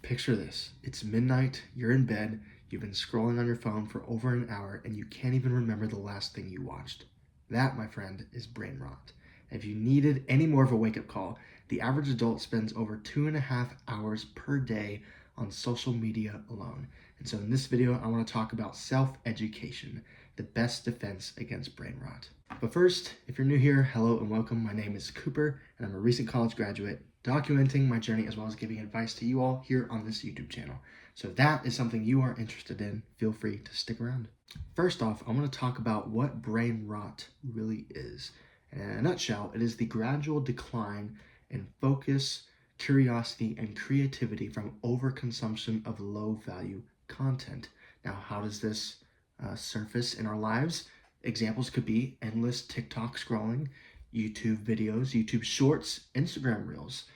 Picture this. It's midnight, you're in bed, you've been scrolling on your phone for over an hour, and you can't even remember the last thing you watched. That, my friend, is brain rot. If you needed any more of a wake-up call, the average adult spends over 2.5 hours per day on social media alone. And so in this video, I want to talk about self-education, the best defense against brain rot. But first, if you're new here, hello and welcome. My name is Cooper, and I'm a recent college graduate documenting my journey as well as giving advice to you all here on this YouTube channel. So if that is something you are interested in, feel free to stick around. First off, I want to talk about what brain rot really is. In a nutshell, it is the gradual decline in focus, curiosity, and creativity from overconsumption of low-value content. Now, how does this surface in our lives? Examples could be endless TikTok scrolling, YouTube videos, YouTube shorts, Instagram reels,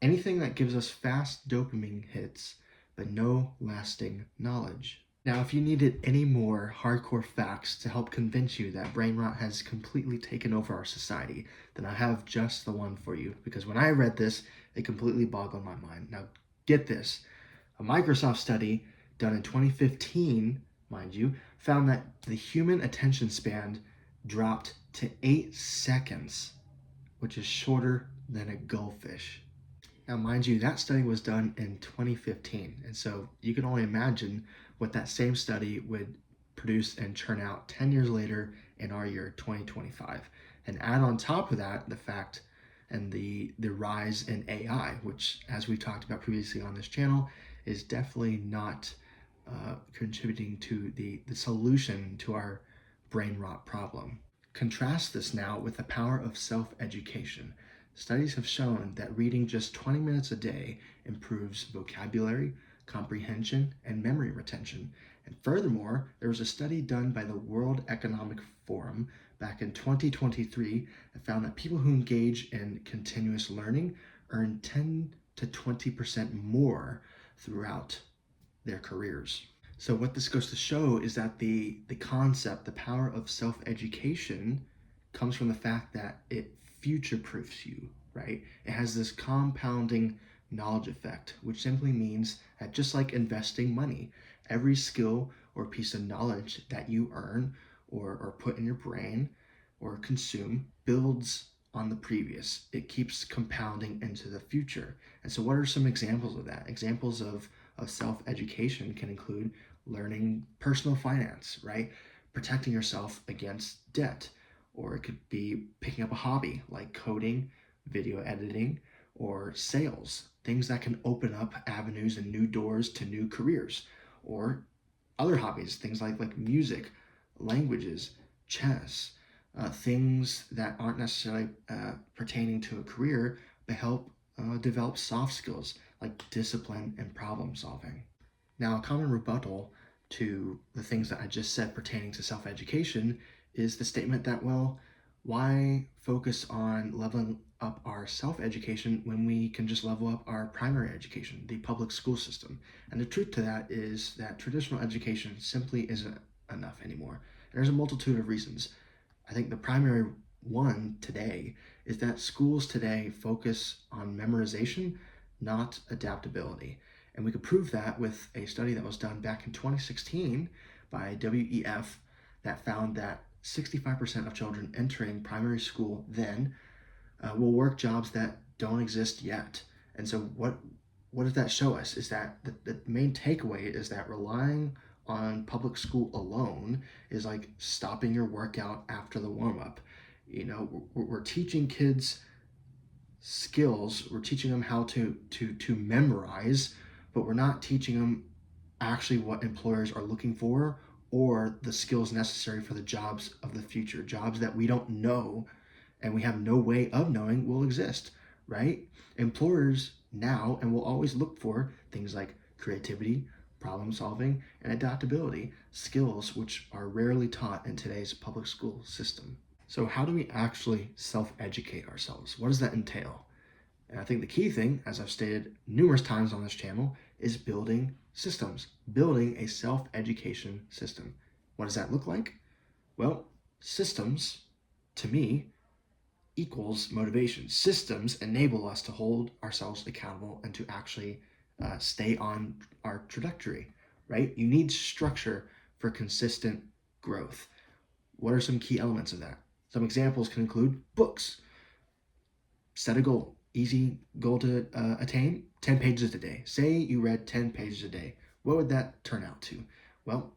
anything that gives us fast dopamine hits, but no lasting knowledge. Now, if you needed any more hardcore facts to help convince you that brain rot has completely taken over our society, then I have just the one for you, because when I read this, it completely boggled my mind. Now, get this. A Microsoft study done in 2015, mind you, found that the human attention span dropped to 8 seconds, which is shorter than a goldfish. Now, mind you, that study was done in 2015, and so you can only imagine what that same study would produce and churn out 10 years later in our year 2025. And add on top of that the fact and the rise in AI, which, as we've talked about previously on this channel, is definitely not contributing to the solution to our brain rot problem. Contrast this now with the power of self-education. Studies have shown that reading just 20 minutes a day improves vocabulary, comprehension, and memory retention. And furthermore, there was a study done by the World Economic Forum back in 2023 that found that people who engage in continuous learning earn 10 to 20% more throughout their careers. So what this goes to show is that the concept, the power of self-education comes from the fact that it future-proofs you, right? It has this compounding knowledge effect, which simply means that just like investing money, every skill or piece of knowledge that you earn or put in your brain or consume builds on the previous. It keeps compounding into the future. And so what are some examples of that? Examples of self-education can include learning personal finance, right? Protecting yourself against debt. Or it could be picking up a hobby like coding, video editing, or sales, things that can open up avenues and new doors to new careers. Or other hobbies, things like music, languages, chess, things that aren't necessarily pertaining to a career, but help develop soft skills like discipline and problem solving. Now, a common rebuttal to the things that I just said pertaining to self-education is the statement that, well, why focus on leveling up our self-education when we can just level up our primary education, the public school system? And the truth to that is that traditional education simply isn't enough anymore. There's a multitude of reasons. I think the primary one today is that schools today focus on memorization, not adaptability. And we could prove that with a study that was done back in 2016 by WEF that found that 65% of children entering primary school then will work jobs that don't exist yet. And so what does that show us? Is that the main takeaway is that relying on public school alone is like stopping your workout after the warm-up. You know, we're teaching kids skills, we're teaching them how to memorize, but we're not teaching them actually what employers are looking for or the skills necessary for the jobs of the future, jobs that we don't know and we have no way of knowing will exist, right? Employers now and will always look for things like creativity, problem solving, and adaptability, skills which are rarely taught in today's public school system. So how do we actually self-educate ourselves? What does that entail? And I think the key thing, as I've stated numerous times on this channel, is building systems, building a self-education system. What does that look like? Well, systems, to me, equals motivation. Systems enable us to hold ourselves accountable and to actually stay on our trajectory, right? You need structure for consistent growth. What are some key elements of that? Some examples can include books. Set a goal, easy goal to attain, 10 pages a day. Say you read 10 pages a day. What would that turn out to? Well,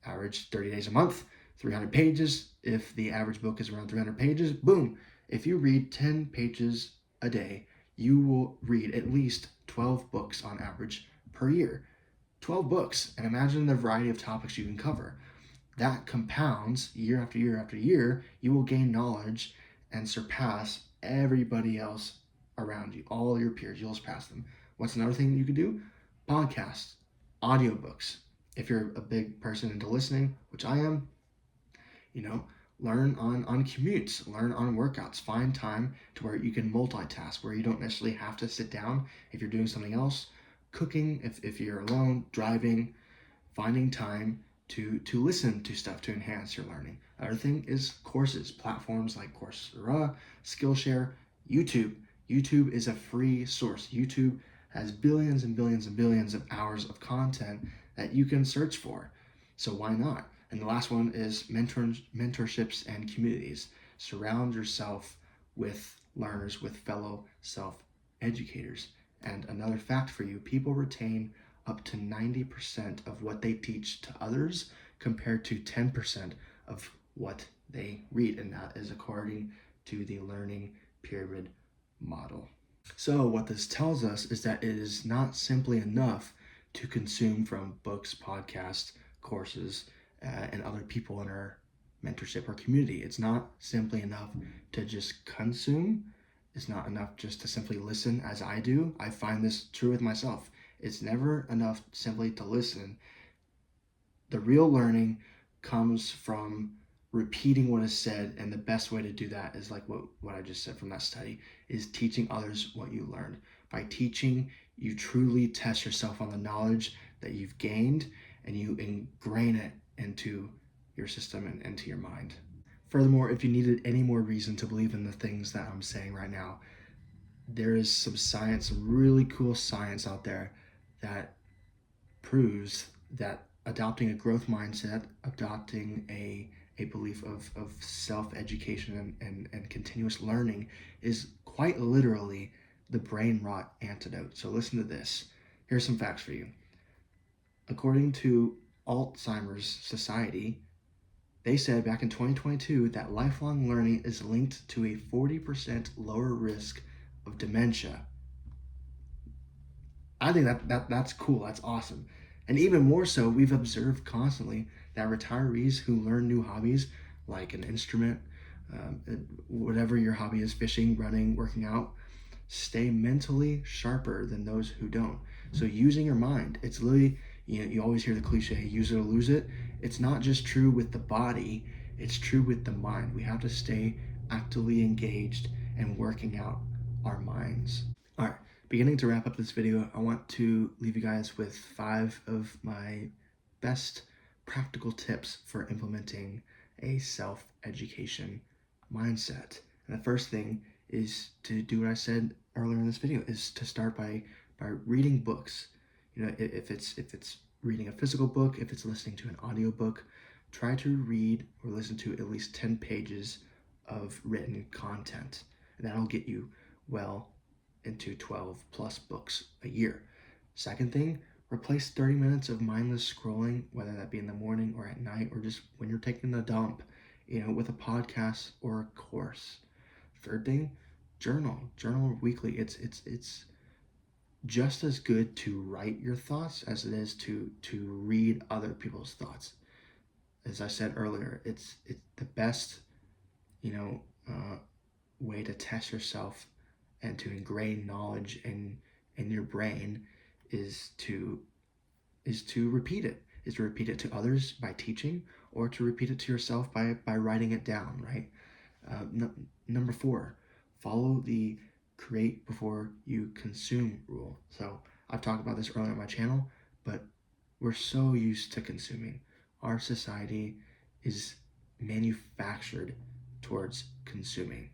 average 30 days a month, 300 pages. If the average book is around 300 pages, boom. If you read 10 pages a day, you will read at least 12 books on average per year. 12 books, and imagine the variety of topics you can cover. That compounds year after year after year. You will gain knowledge and surpass everybody else around you, all your peers. You'll surpass them. What's another thing you could do? Podcasts, audiobooks. If you're a big person into listening, which I am, learn on commutes, learn on workouts, find time to where you can multitask, where you don't necessarily have to sit down if you're doing something else, cooking, if you're alone, driving, finding time to listen to stuff to enhance your learning. Another thing is courses, platforms like Coursera, Skillshare, YouTube. YouTube is a free source. YouTube has billions and billions and billions of hours of content that you can search for. So why not? And the last one is mentorships and communities. Surround yourself with learners, with fellow self-educators. And another fact for you, people retain up to 90% of what they teach to others compared to 10% of what they read. And that is according to the learning pyramid model. So what this tells us is that it is not simply enough to consume from books, podcasts, courses, and other people in our mentorship or community. It's not simply enough to just consume. It's not enough just to simply listen as I do. I find this true with myself. It's never enough simply to listen. The real learning comes from repeating what is said, and the best way to do that is like what I just said from that study, is teaching others what you learned. By teaching, you truly test yourself on the knowledge that you've gained, and you ingrain it into your system and into your mind. Furthermore, if you needed any more reason to believe in the things that I'm saying right now, there is some science, some really cool science out there that proves that adopting a growth mindset, adopting a belief of self-education and continuous learning is quite literally the brain rot antidote. So listen to this. Here's some facts for you. According to Alzheimer's Society, they said back in 2022 that lifelong learning is linked to a 40% lower risk of dementia. I think that's cool. That's awesome. And even more so, we've observed constantly that retirees who learn new hobbies, like an instrument, whatever your hobby is, fishing, running, working out, stay mentally sharper than those who don't. So using your mind, it's literally, you always hear the cliche, use it or lose it. It's not just true with the body, it's true with the mind. We have to stay actively engaged and working out our minds. All right, beginning to wrap up this video, I want to leave you guys with 5 of my best practical tips for implementing a self-education mindset. And the first thing is to do what I said earlier in this video, is to start by reading books. If it's reading a physical book, if it's listening to an audiobook, try to read or listen to at least 10 pages of written content. And that'll get you well into 12 plus books a year. Second thing, replace 30 minutes of mindless scrolling, whether that be in the morning or at night or just when you're taking a dump, with a podcast or a course. Third thing, journal weekly. It's just as good to write your thoughts as it is to read other people's thoughts. As I said earlier, it's the best way to test yourself and to ingrain knowledge in your brain is to repeat it. Is to repeat it to others by teaching, or to repeat it to yourself by writing it down, right? Number 4, follow the create before you consume rule. So I've talked about this earlier on my channel, but we're so used to consuming. Our society is manufactured towards consuming.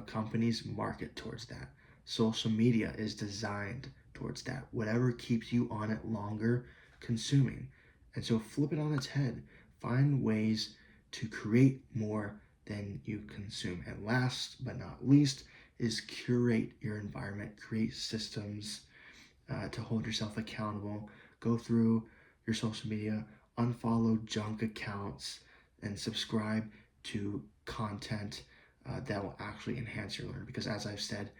Companies market towards that. Social media is designed towards that. Whatever keeps you on it longer, consuming. And so flip it on its head. Find ways to create more than you consume. And last but not least is curate your environment, create systems to hold yourself accountable. Go through your social media, unfollow junk accounts, and subscribe to content that will actually enhance your learning. Because as I've said,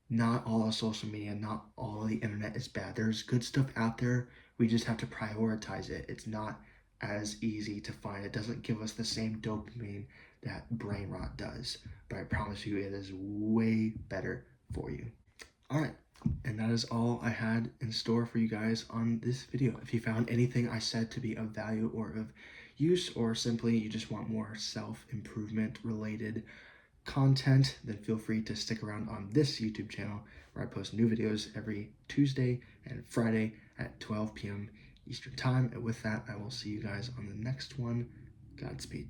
not all of social media, not all of the internet is bad. There's good stuff out there. We just have to prioritize it. It's not as easy to find. It doesn't give us the same dopamine that brain rot does. But I promise you, it is way better for you. All right. And that is all I had in store for you guys on this video. If you found anything I said to be of value or of use, or simply you just want more self-improvement related content, then feel free to stick around on this YouTube channel where I post new videos every Tuesday and Friday at 12 p.m. Eastern Time. And with that, I will see you guys on the next one. Godspeed.